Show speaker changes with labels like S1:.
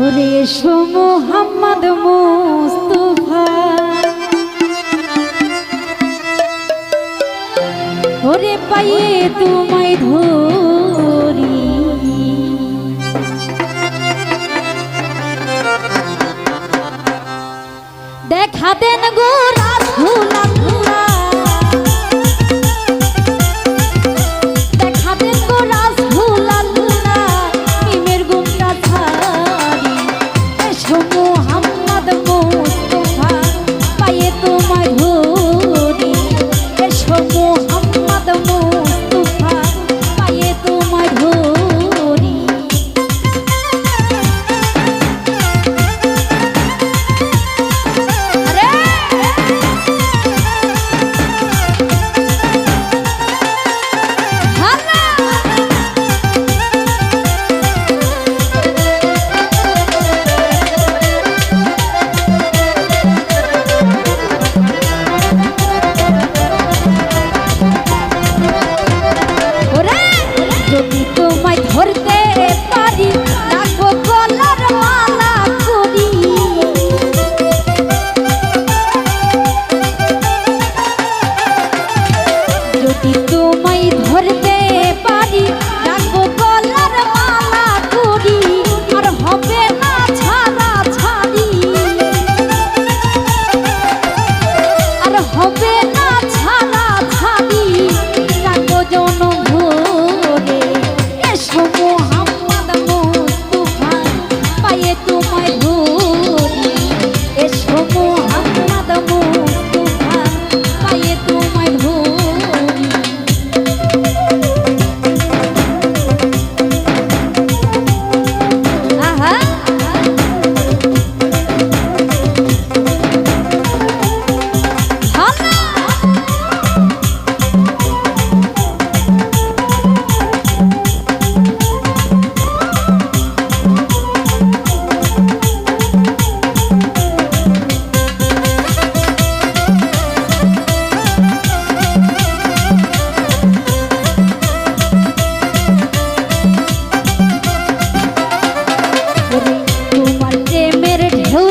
S1: ওরে এসো মোহাম্মদ মুস্তাফা, ওরে পাইয়ে তোমায় ধরি, দেখা দেন গো রাসূল আল্লাহ, দেখা দেন গো রাসূল আল্লাহ, মিমের গুমটা ছাড়ি। এসো মোহাম্মদ মুস্তাফা, পাইয়ে তোমায় ধরি। এসো মোহাম্মদ মুস্তাফা, পাইয়ে তোমায় ধরি। যদি তোমায় ধরতে পারি, রাখবো গলার মালা করি। যদি তোমায় ধরতে পারি, রাখবো গলার মালা করি। আর হবে না ছাড়া ছাড়ি, আর হবে না ছাড়া ছাড়ি, রাখবো জনম ভরে। এসো মোহাম্মদ মুস্তাফা, পাইয়ে তোমায় ধরি। এসো মোহাম্মদ মুস্তাফা, পাইয়ে তোমায় ধরি। আহা তোমার প্রেমের ঢেউ